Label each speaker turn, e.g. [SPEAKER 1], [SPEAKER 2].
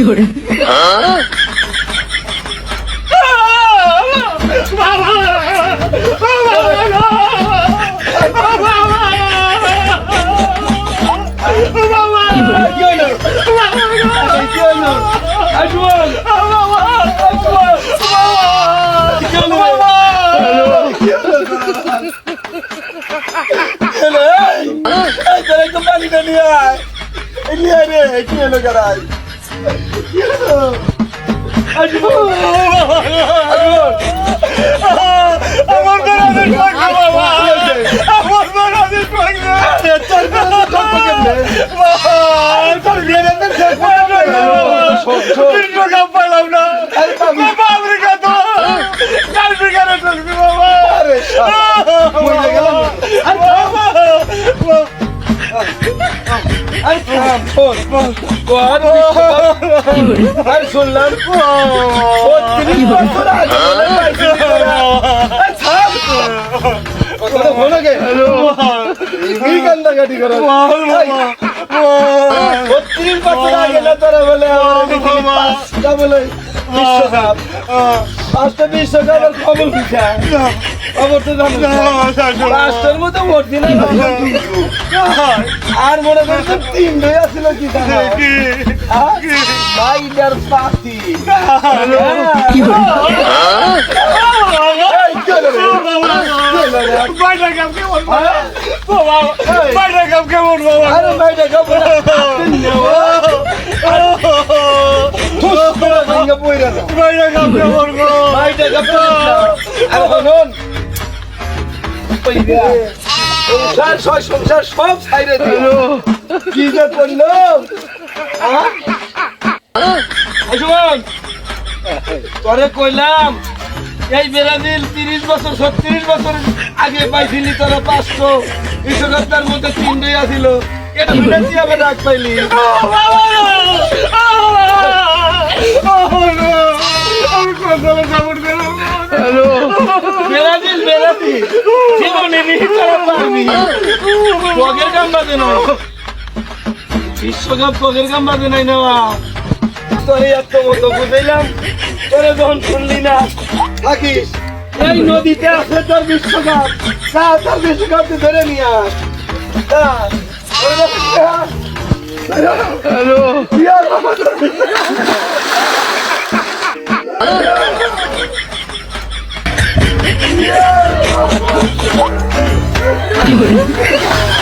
[SPEAKER 1] করে
[SPEAKER 2] শুনলাম কান্দাকাটি করে ৩০ বছর আগে না তারা বলে বলে বিশ্বকাপ ৫টা বিশ্বকাপের খবর পিছা খবর তো জানো লাস্টের মতো ভোট দিলে আর মনে করছে ৩ আসছিল কি বাইডার পাতি সংসার সব ছাইরে দিল কি যে করলো তোরে কইলাম এই ব্রাজিল ৩০ বছর ৩৬ বছর আগে পাইছিলি তোরা ৫০০ বিশ্বকাপটার মধ্যে ৩ আসিল এটা বিদেশি আবার রাগ পাইলি ব্রাজিল ব্রাজিল জীবনে পগের গান বাজে না বিশ্বকাপ পগের গান বাজে নাই নেওয়া তোরে এত মতো বুঝাইলাম তোরে যখন শুনলি না থাকিস এই নদীতে আছে তোর বিশ্বকাপ তোর বিশ্বকাপ ধরে নিয়ে আস হ্যালো
[SPEAKER 1] কি করে